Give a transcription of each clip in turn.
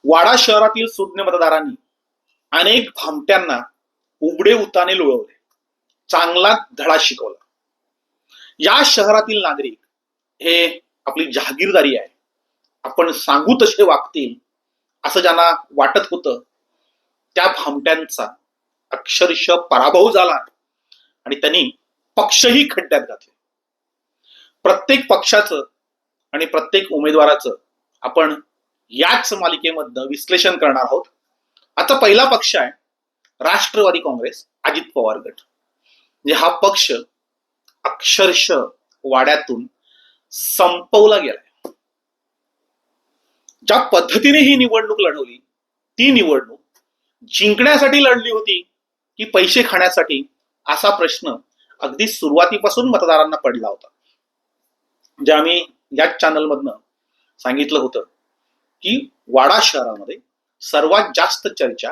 वाडा शहरातील सुज्ञ मतदारांनी अनेक भामट्यांना उबडे उताने लोळवले, चांगला धडा शिकवला. या शहरातील नागरिक हे आपली जहागीरदारी आहे, आपण सांगू तसे वागतील असं ज्यांना वाटत होतं, त्या भामट्यांचा अक्षरशः पराभव झाला आणि त्यांनी पक्षही खड्ड्यात घातले. प्रत्येक पक्षाचं आणि प्रत्येक उमेदवाराचं आपण याच मालिकेमधनं विश्लेषण करणार आहोत. आता पहिला पक्ष आहे राष्ट्रवादी काँग्रेस, अजित पवार गट. म्हणजे हा पक्ष अक्षरशः वाड्यातून संपवला गेलाय. ज्या पद्धतीने ही निवडणूक लढवली, ती निवडणूक जिंकण्यासाठी लढली होती की पैसे खाण्यासाठी, असा प्रश्न अगदी सुरुवातीपासून मतदारांना पडला होता. जे आम्ही याच चॅनलमधनं सांगितलं होतं की वाडा शहरामध्ये सर्वात जास्त चर्चा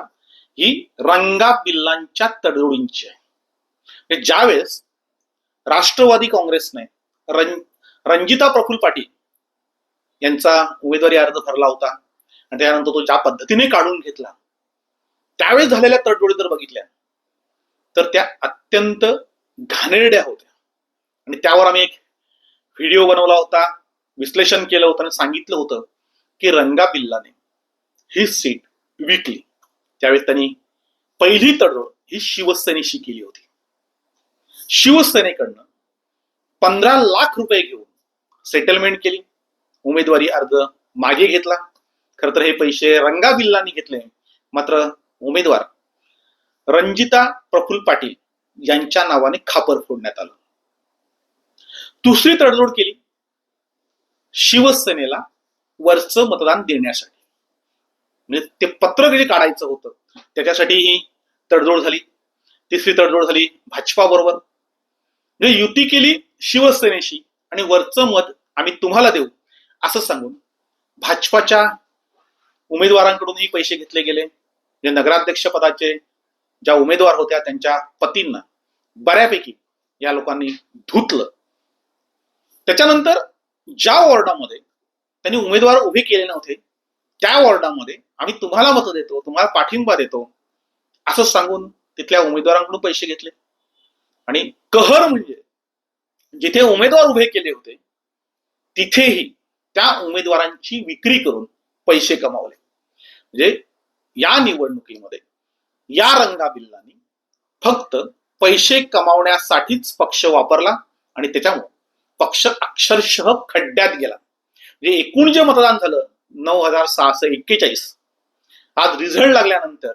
ही रंगाबिल्लांच्या तडजोडींची आहे. ज्यावेळेस राष्ट्रवादी काँग्रेसने रणजिता प्रफुल्ल पाटील यांचा उमेदवारी अर्ज भरला होता आणि त्यानंतर तो ज्या पद्धतीने काढून घेतला, त्यावेळेस झालेल्या तडजोडी जर बघितल्या तर त्या अत्यंत घाणेरड्या होत्या. आणि त्यावर आम्ही एक व्हिडिओ बनवला होता, विश्लेषण केलं होतं आणि सांगितलं होतं की रंगाबिल्लाने ही सीट विकली. त्यावेळेस त्यांनी पहिली तडजोड ही शिवसेनेशी केली होती. शिवसेनेकडनं 15 लाख रुपये घेऊन सेटलमेंट केली, उमेदवारी अर्ज मागे घेतला. खर तर हे पैसे रंगाबिल्लांनी घेतले, मात्र उमेदवार रणजिता प्रफुल्ल पाटील यांच्या नावाने खापर फोडण्यात आलं. दुसरी तडजोड केली शिवसेनेला वरचं मतदान देण्यासाठी, म्हणजे ते पत्रक जे काढायचं होतं त्याच्यासाठी ही तडजोड झाली. तिसरी तडजोड झाली भाजपा बरोबर, म्हणजे युती केली शिवसेनेशी आणि वरचं मत आम्ही तुम्हाला देऊ असं सांगून भाजपाच्या उमेदवारांकडूनही पैसे घेतले गेले. जे नगराध्यक्ष पदाचे ज्या उमेदवार होत्या त्यांच्या पतींना बऱ्यापैकी या लोकांनी धुतलं. त्याच्यानंतर ज्या वॉर्डामध्ये त्यांनी उमेदवार उभे केले नव्हते त्या वॉर्डामध्ये आम्ही तुम्हाला मतं देतो, तुम्हाला पाठिंबा देतो असं सांगून तिथल्या उमेदवारांकडून पैसे घेतले. आणि कहर म्हणजे जिथे उमेदवार उभे केले होते तिथेही त्या उमेदवारांची विक्री करून पैसे कमावले. म्हणजे या निवडणुकीमध्ये या रंगाबिल्लांनी फक्त पैसे कमावण्यासाठीच पक्ष वापरला आणि त्याच्यामुळे पक्ष अक्षरशः खड्ड्यात गेला. म्हणजे एकूण जे मतदान झालं 9,641, आज रिझल्ट लागल्यानंतर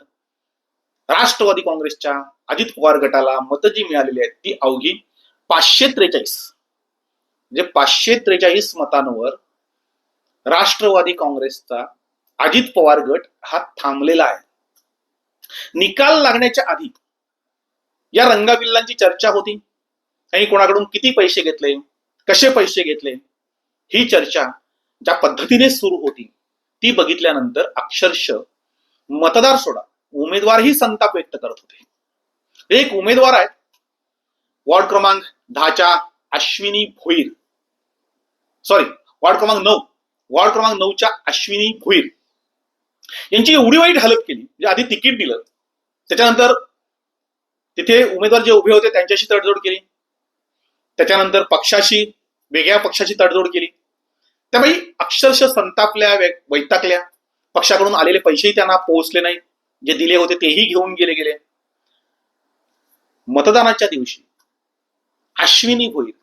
राष्ट्रवादी काँग्रेसच्या अजित पवार गटाला मतं जी मिळालेली आहेत ती अवघी 543. म्हणजे 543 मतांवर राष्ट्रवादी काँग्रेसचा अजित पवार गट हा थांबलेला आहे. निकाल लागण्याच्या आधी या रंगाबिल्लांची चर्चा होती, आणि कोणाकडून किती पैसे घेतले, कसे पैसे घेतले, ही चर्चा ज्या पद्धतीने सुरू होती ती बघितल्यानंतर अक्षरशः मतदार सोडा उमेदवारही संताप व्यक्त करत होते. एक उमेदवार आहेत वॉर्ड क्रमांक 10च्या अश्विनी भोईर, वॉर्ड क्रमांक 9च्या अश्विनी भोईर यांची एवढी वाईट हालत केली. म्हणजे आधी तिकीट दिलं, त्याच्यानंतर तिथे उमेदवार जे उभे होते त्यांच्याशी तडजोड केली, त्याच्यानंतर वेगळ्या पक्षाची तडजोड केली. त्यामुळे अक्षरशः संतापल्या, वैतागल्या. पक्षाकडून आलेले पैसेही त्यांना पोहोचले नाही, जे दिले होते तेही घेऊन गेले. मतदानाच्या दिवशी अश्विनी भोईर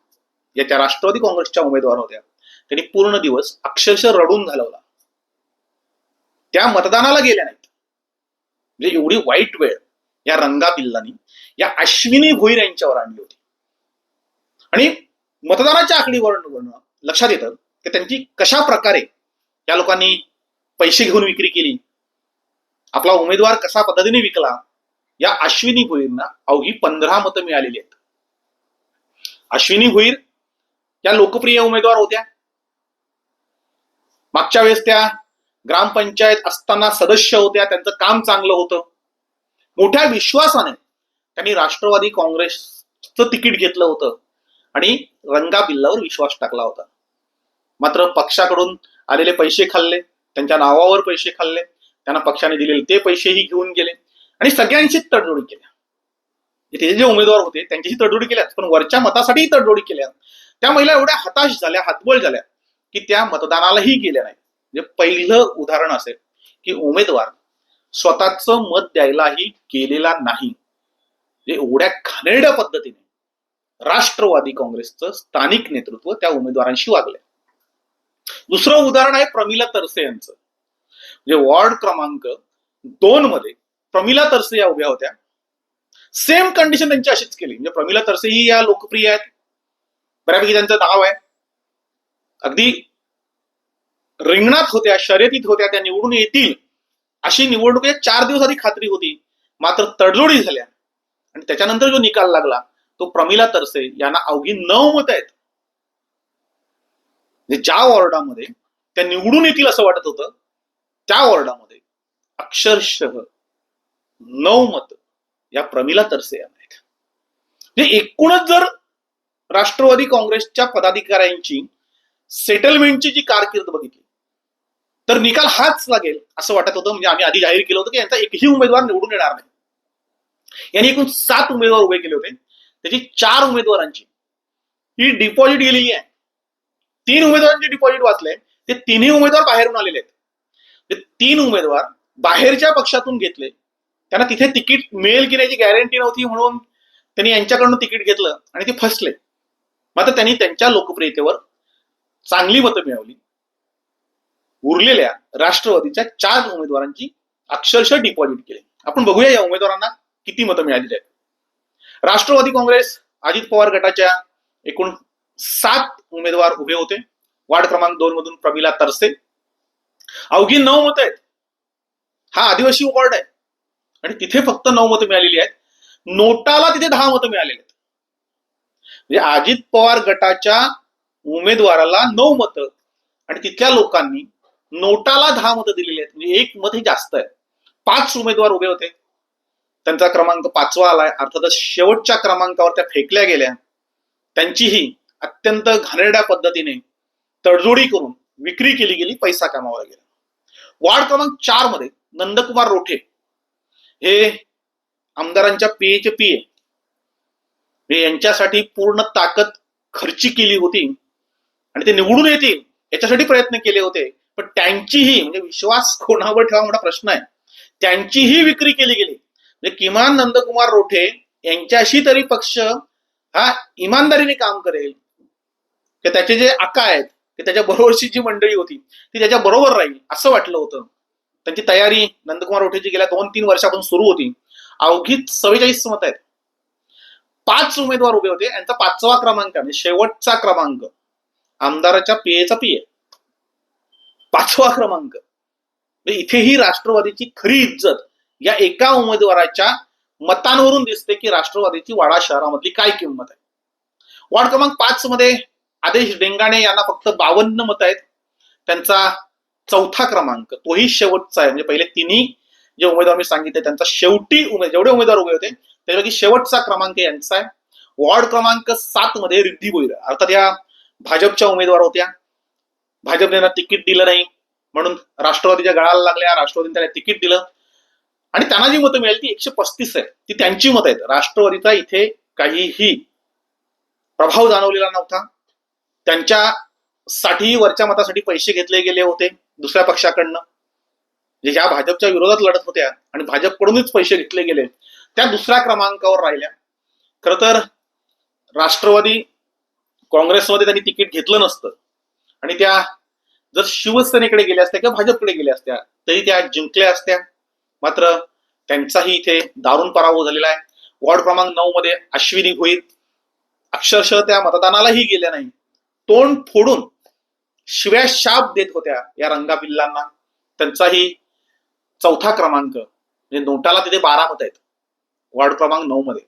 या त्या राष्ट्रवादी काँग्रेसच्या उमेदवार होत्या, त्यांनी पूर्ण दिवस अक्षरशः रडून घालवला. त्या मतदानाला गेल्या नाहीत. म्हणजे एवढी वाईट वेळ या रंगाबिल्लांनी या अश्विनी भोईर यांच्यावर आणली होती. आणि मतदानाच्या आकडेवारीवरून लक्षात येतं की त्यांची कशा प्रकारे या लोकांनी पैसे घेऊन विक्री केली, आपला उमेदवार कशा पद्धतीने विकला. या अश्विनी भोईरना अवघी 15 मतं मिळालेली आहेत. अश्विनी भोईर या लोकप्रिय उमेदवार होत्या. मागच्या वेळेस त्या ग्रामपंचायत असताना सदस्य होत्या, त्यांचं काम चांगलं होतं. मोठ्या विश्वासाने त्यांनी राष्ट्रवादी काँग्रेसचं तिकीट घेतलं होतं आणि रंगाबिल्लावर विश्वास टाकला होता. मात्र पक्षाकडून आलेले पैसे खाल्ले, त्यांच्या नावावर पैसे खाल्ले, त्यांना पक्षाने दिलेले ते पैसेही घेऊन गेले आणि सगळ्यांशीच तडजोडी केल्या. ते जे उमेदवार होते त्यांच्याशी तडजोडी केल्या, पण वरच्या मतासाठीही तडजोडी केल्या. त्या महिला एवढ्या हताश झाल्या, हतबल झाल्या की त्या मतदानालाही गेल्या नाही. म्हणजे पहिलं उदाहरण असेल की उमेदवार स्वतःच मत द्यायलाही गेलेला नाही. एवढ्या घाणेरड्या पद्धतीने राष्ट्रवादी काँग्रेसचं स्थानिक नेतृत्व त्या उमेदवारांशी वागले. दुसरं उदाहरण आहे प्रमिला तरसे यांचं. म्हणजे वॉर्ड क्रमांक 2 मध्ये प्रमिला तरसे या उभ्या होत्या. सेम कंडिशन त्यांची अशीच केली. म्हणजे प्रमिला तरसे ही या लोकप्रिय आहेत, बऱ्यापैकी त्यांचं नाव आहे, अगदी रिंगणात होत्या, शर्यतीत होत्या, त्या निवडून येतील अशी निवडणुकीच्या 4 दिवस आधी खात्री होती. मात्र तडजोडी झाल्या आणि त्याच्यानंतर जो निकाल लागला तो प्रमिला तरसे यांना अवघी 9 मतं आहेत. ज्या वॉर्डामध्ये त्या निवडून येतील असं वाटत होतं त्या वॉर्डामध्ये अक्षरशः 9 मतं या प्रमिला तरसे यांना आहेत. म्हणजे एकूणच जर राष्ट्रवादी काँग्रेसच्या पदाधिकाऱ्यांची सेटलमेंटची जी कारकीर्द बघितली तर निकाल हाच लागेल असं वाटत होतं. म्हणजे आम्ही आधी जाहीर केलं होतं की यांचा एकही उमेदवार निवडून येणार नाही. यांनी एकूण 7 उमेदवार उभे केले होते, त्याची 4 उमेदवारांची ही डिपॉझिट गेलेली आहे. 3 उमेदवारांचे डिपॉझिट वाचले, ते तिन्ही उमेदवार बाहेरून आलेले आहेत. 3 उमेदवार बाहेरच्या पक्षातून घेतले, त्यांना तिथे तिकीट मिळेल की नाही गॅरंटी नव्हती म्हणून त्यांनी यांच्याकडून तिकीट घेतलं आणि ते फसले. मात्र त्यांनी त्यांच्या लोकप्रियतेवर चांगली मतं मिळवली. उरलेल्या राष्ट्रवादीच्या 4 उमेदवारांची अक्षरशः डिपॉझिट केले. आपण बघूया या उमेदवारांना किती मतं मिळाली आहेत. राष्ट्रवादी काँग्रेस अजित पवार गटाच्या एकूण 7 उमेदवार उभे होते. वार्ड क्रमांक 2 मधून प्रमिला तरसे, अवघी 9 मतं आहेत. हा आदिवासी वॉर्ड आहे आणि तिथे फक्त 9 मतं मिळालेली आहेत. नोटाला तिथे 10 मतं मिळालेली आहेत. म्हणजे अजित पवार गटाच्या उमेदवाराला 9 मतं आणि तिथल्या लोकांनी नोटाला 10 मतं दिलेली आहेत. म्हणजे 1 मत हे जास्त आहे. 5 उमेदवार उभे होते, त्यांचा क्रमांक 5वा आलाय. अर्थातच शेवटच्या क्रमांकावर त्या फेकल्या गेल्या. त्यांचीही अत्यंत घाणेरड्या पद्धतीने तडजोडी करून विक्री केली गेली, पैसा कमावला गेला. वार्ड क्रमांक 4 मध्ये नंदकुमार रोठे हे आमदारांच्या पीएचे पीए, यांच्यासाठी पूर्ण ताकद खर्ची केली होती आणि ते निवडून येतील याच्यासाठी प्रयत्न केले होते. पण त्यांचीही, म्हणजे विश्वास कोणावर ठेवा मोठा प्रश्न आहे, त्यांचीही विक्री केली गेली. म्हणजे किमान नंदकुमार रोठे यांच्याशी तरी पक्ष हा इमानदारीने काम करेल, की त्याचे जे आका आहेत की त्याच्या बरोबरची जी मंडळी होती ती त्याच्या बरोबर राहील असं वाटलं होतं. त्यांची तयारी नंदकुमार रोठेची गेल्या 2-3 वर्षापासून सुरू होती. अवघीच 47 मतं आहेत. 5 उमेदवार उभे होते. यांचा 5वा क्रमांक म्हणजे शेवटचा क्रमांक आमदाराच्या पीएचा पीए, 5वा क्रमांक. इथेही राष्ट्रवादीची खरी इज्जत या एका उमेदवाराच्या मतांवरून दिसते की राष्ट्रवादीची वाडा शहरामधली काय किंमत आहे. वार्ड क्रमांक 5 मध्ये आदेश डेंगाणे यांना फक्त 52 मतं आहेत. त्यांचा 4था क्रमांक, तोही शेवटचा आहे. म्हणजे पहिले तिन्ही जे उमेदवार मी सांगितले त्यांचा शेवटी जेवढे उमेदवार उभे होते त्यापैकी शेवटचा क्रमांक यांचा आहे. वॉर्ड क्रमांक 7 मध्ये रिद्धी भोईर, अर्थात या भाजपच्या उमेदवार होत्या. भाजपने त्यांना तिकीट दिलं नाही म्हणून राष्ट्रवादीच्या गळाला लागल्या. राष्ट्रवादीने त्याला तिकीट दिलं आणि त्यांना जी मतं मिळाली ती 135 आहे. ती त्यांची मतं आहेत. राष्ट्रवादीचा इथे काहीही प्रभाव जाणवलेला नव्हता. त्यांच्यासाठी वरच्या मतासाठी पैसे घेतले गेले होते दुसऱ्या पक्षाकडनं, जे ज्या भाजपच्या विरोधात लढत होत्या आणि भाजपकडूनच पैसे घेतले गेले त्या दुसऱ्या क्रमांकावर राहिल्या. खरं तर राष्ट्रवादी काँग्रेसमध्ये त्यांनी तिकीट घेतलं नसतं आणि त्या जर शिवसेनेकडे गेल्या असत्या किंवा भाजपकडे गेल्या असत्या तरी त्या जिंकल्या असत्या. मात्र त्यांचाही इथे दारुण पराभव झालेला आहे. वॉर्ड क्रमांक 9 मध्ये अश्विनी भोईर अक्षरशः त्या मतदानालाही गेल्या नाही. तोंड फोडून शिव्या शाप देत होत्या या रंगाबिल्लांना. त्यांचाही 4था क्रमांक, म्हणजे नोटाला तिथे 12 मतं आहेत वॉर्ड क्रमांक 9 मध्ये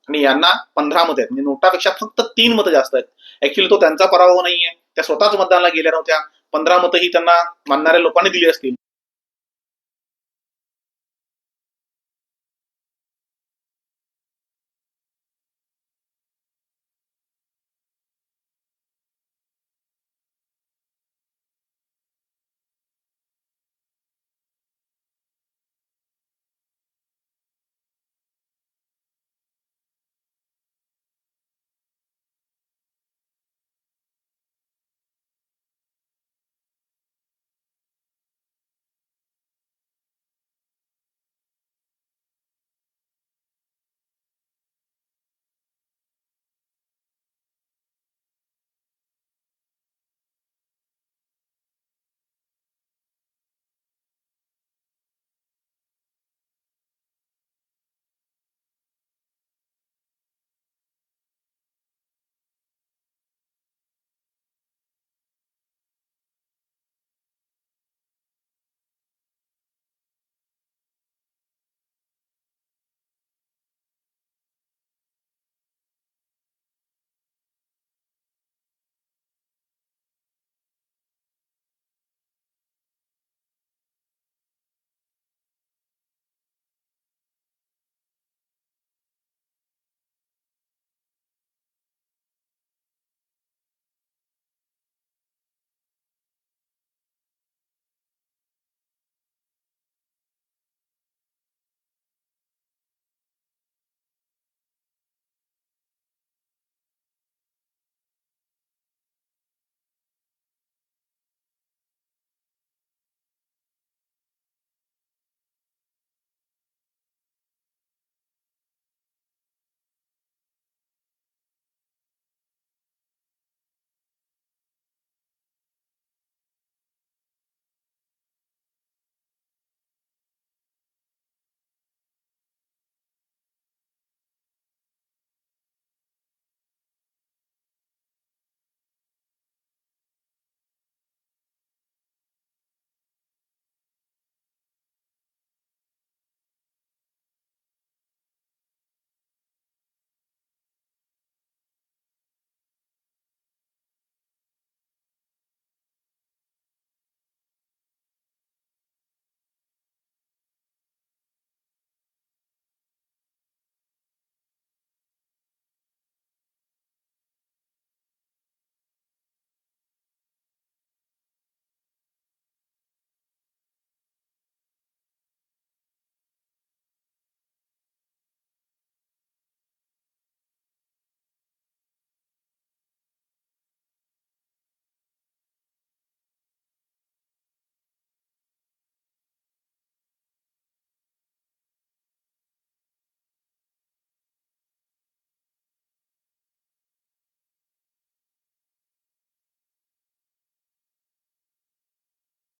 आणि यांना 15 मतं आहेत. म्हणजे नोटापेक्षा फक्त 3 मतं जास्त आहेत. ऍक्च्युली तो त्यांचा पराभव नाहीये, त्या स्वतःच मतदानाला गेल्या नव्हत्या. 15 मतं ही त्यांना मानणाऱ्या लोकांनी दिली असतील.